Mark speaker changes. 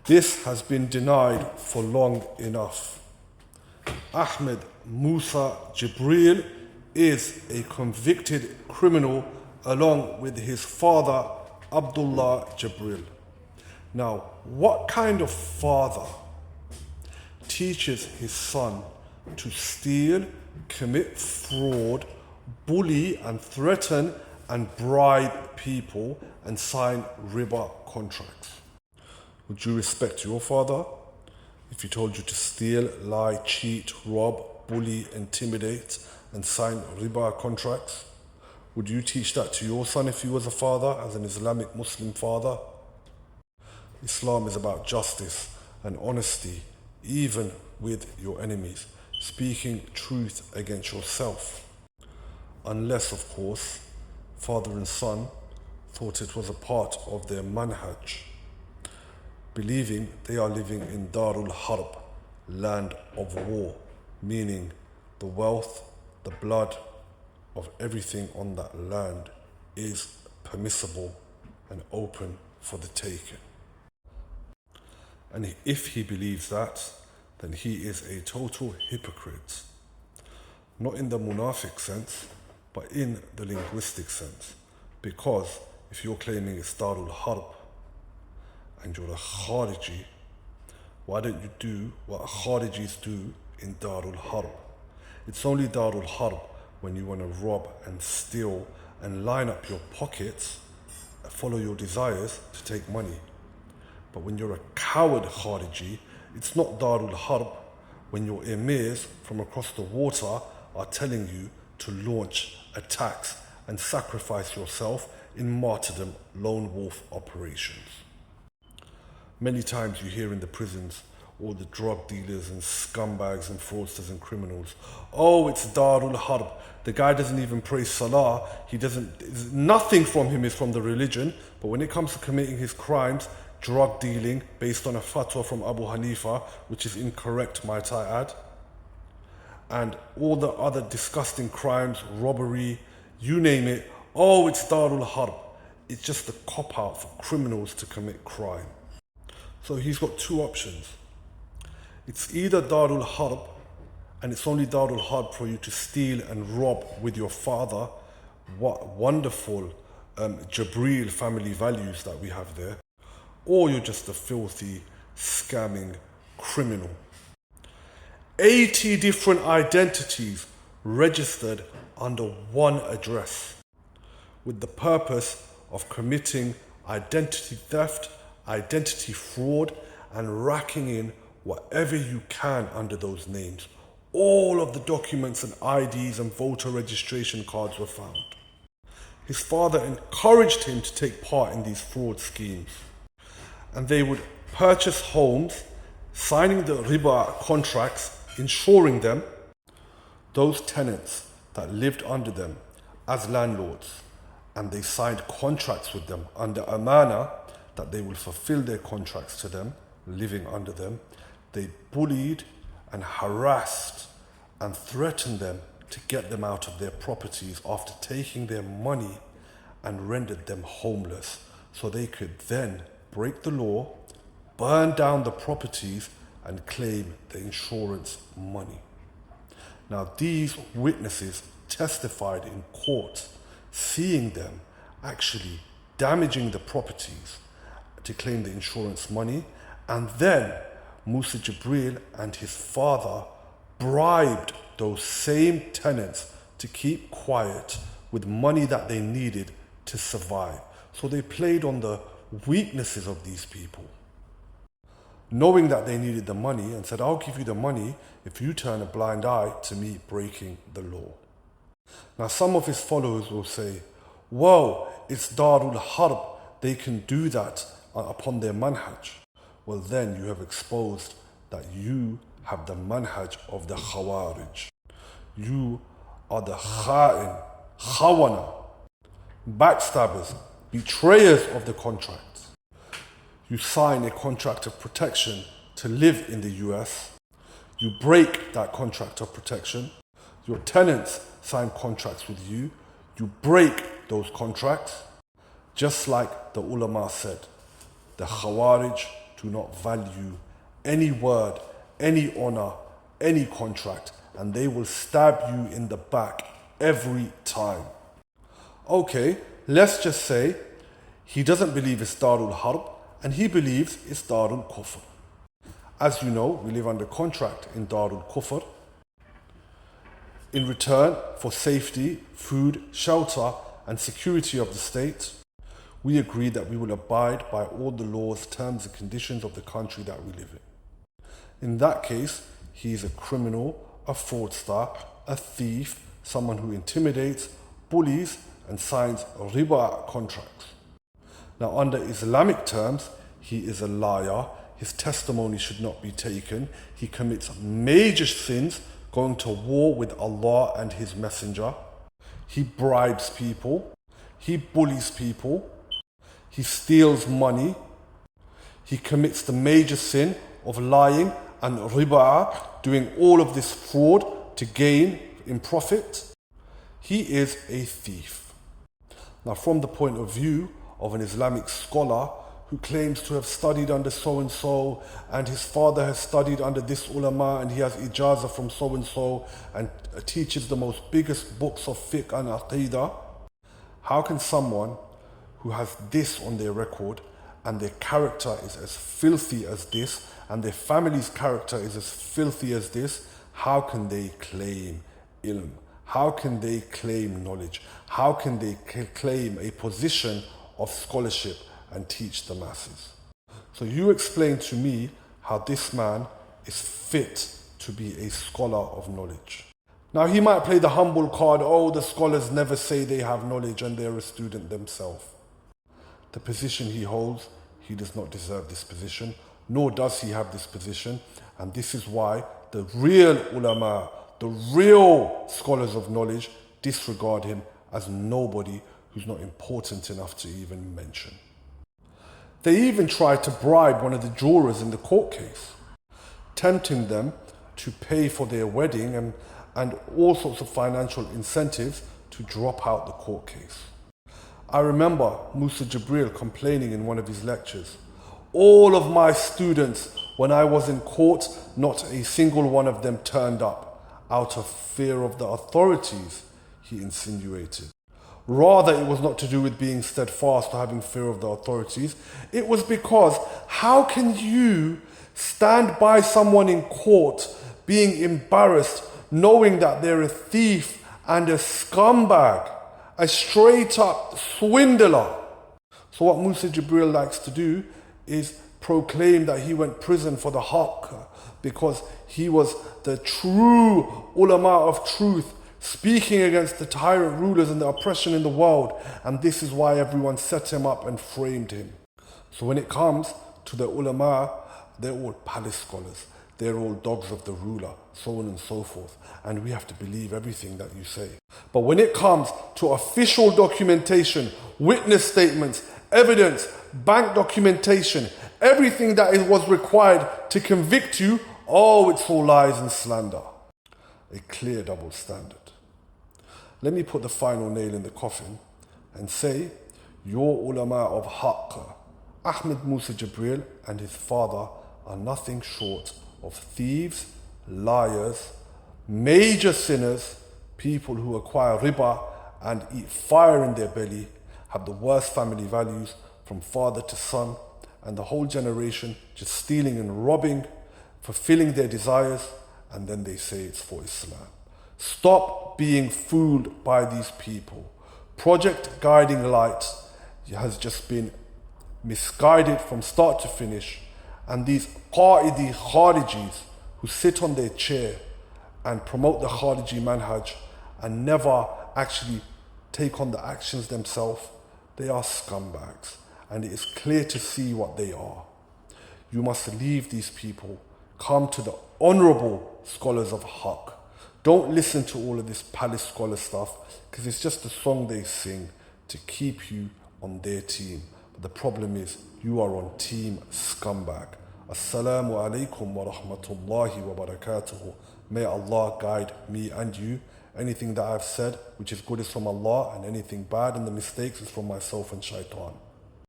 Speaker 1: This has been denied for long enough. Ahmed Musa JIBRIL is a convicted criminal along with his father Abdullah JIBRIL. Now, what kind of father teaches his son to steal, commit fraud, bully and threaten and bribe people and sign riba contracts? Would you respect your father if he told you to steal, lie, cheat, rob, bully, intimidate and sign riba contracts? Would you teach that to your son if he was a father, as an Islamic Muslim father? Islam is about justice and honesty, even with your enemies, speaking truth against yourself. Unless, of course, father and son thought it was a part of their manhaj, believing they are living in Darul Harb, land of war, meaning the wealth, the blood of everything on that land is permissible and open for the taking. And if he believes that, then he is a total hypocrite. Not in the munafiq sense, but in the linguistic sense. Because if you're claiming it's Darul Harb and you're a Khariji, why don't you do what Kharijis do in Darul Harb? It's only Darul Harb when you want to rob and steal and line up your pockets, follow your desires to take money. But when you're a coward Khariji, it's not Darul Harb when your emirs from across the water are telling you to launch attacks and sacrifice yourself in martyrdom lone wolf operations. Many times you hear in the prisons all the drug dealers and scumbags and fraudsters and criminals, oh, it's Darul Harb. The guy doesn't even pray Salah. Nothing from him is from the religion. But when it comes to committing his crimes, drug dealing based on a fatwa from Abu Hanifa, which is incorrect, might I add, and all the other disgusting crimes, robbery, you name it, oh, it's Darul Harb. It's just a cop-out for criminals to commit crime. So he's got two options. It's either Darul Harb, and it's only Darul Harb for you to steal and rob with your father. What wonderful JIBRIL family values that we have there. Or you're just a filthy, scamming criminal. 80 different identities registered under one address with the purpose of committing identity theft, identity fraud, and racking in whatever you can under those names. All of the documents and IDs and voter registration cards were found. His father encouraged him to take part in these fraud schemes. And they would purchase homes, signing the riba contracts, insuring them, those tenants that lived under them as landlords, and they signed contracts with them under amana that they will fulfill their contracts to them, living under them. They bullied and harassed and threatened them to get them out of their properties after taking their money and rendered them homeless, so they could then break the law, burn down the properties and claim the insurance money. Now these witnesses testified in court, seeing them actually damaging the properties to claim the insurance money, and then Musa JIBRIL and his father bribed those same tenants to keep quiet with money that they needed to survive. So they played on the weaknesses of these people, knowing that they needed the money, and said, I'll give you the money if you turn a blind eye to me breaking the law. Now some of his followers will say, whoa, it's Darul Harb, they can do that upon their manhaj. Well, then you have exposed that you have the manhaj of the Khawarij. You are the kha'in, khawana, backstabbers, betrayers of the contract. You sign a contract of protection to live in the US. You break that contract of protection. Your tenants sign contracts with you. You break those contracts. Just like the ulama said, the Khawarij do not value any word, any honor, any contract, and they will stab you in the back every time. Okay, let's just say he doesn't believe it's Darul Harb and he believes it's Darul Kufr. As you know, we live under contract in Darul Kufr. In return for safety, food, shelter, and security of the state, we agree that we will abide by all the laws, terms, and conditions of the country that we live in. In that case, he is a criminal, a fraudster, a thief, someone who intimidates, bullies, and signs riba contracts. Now, under Islamic terms, he is a liar. His testimony should not be taken. He commits major sins, going to war with Allah and His Messenger. He bribes people. He bullies people. He steals money. He commits the major sin of lying and riba, doing all of this fraud to gain in profit. He is a thief. Now, from the point of view of an Islamic scholar who claims to have studied under so-and-so, and his father has studied under this ulama, and he has ijazah from so-and-so, and teaches the most biggest books of fiqh and aqidah, how can someone who has this on their record, and their character is as filthy as this, and their family's character is as filthy as this, how can they claim ilm? How can they claim knowledge? How can they claim a position of scholarship and teach the masses? So you explain to me how this man is fit to be a scholar of knowledge. Now, he might play the humble card, oh, the scholars never say they have knowledge and they're a student themselves. The position he holds, he does not deserve this position, nor does he have this position. And this is why the real ulama, the real scholars of knowledge, disregard him as nobody who's not important enough to even mention. They even tried to bribe one of the jurors in the court case, tempting them to pay for their wedding and all sorts of financial incentives to drop out the court case. I remember MUSA JIBRIL complaining in one of his lectures, all of my students, when I was in court, not a single one of them turned up out of fear of the authorities, he insinuated. Rather, it was not to do with being steadfast or having fear of the authorities. It was because how can you stand by someone in court being embarrassed, knowing that they're a thief and a scumbag, a straight up swindler? So what Musa Jibril likes to do is proclaim that he went prison for the haqq because he was the true ulama of truth, speaking against the tyrant rulers and the oppression in the world, and this is why everyone set him up and framed him. So when it comes to the ulama, they're all palace scholars, they're all dogs of the ruler, so on and so forth, and we have to believe everything that you say. But when it comes to official documentation, witness statements, evidence, bank documentation, everything that was required to convict you, oh, it's all lies and slander. A clear double standard. Let me put the final nail in the coffin and say, your ulama of haqq, Ahmed Musa Jibril and his father, are nothing short of thieves, liars, major sinners, people who acquire riba and eat fire in their belly, have the worst family values from father to son, and the whole generation just stealing and robbing, fulfilling their desires, and then they say it's for Islam. Stop being fooled by these people. Project Guiding Light has just been misguided from start to finish, and these Qa'idi Kharijis who sit on their chair and promote the Khariji manhaj and never actually take on the actions themselves, they are scumbags, and it is clear to see what they are. You must leave these people. Come to the honorable scholars of haqq. Don't listen to all of this palace scholar stuff, because it's just a song they sing to keep you on their team. But the problem is, you are on team scumbag. Assalamu alaikum wa rahmatullahi wa barakatuhu. May Allah guide me and you. Anything that I've said which is good is from Allah, and anything bad and the mistakes is from myself and shaitan.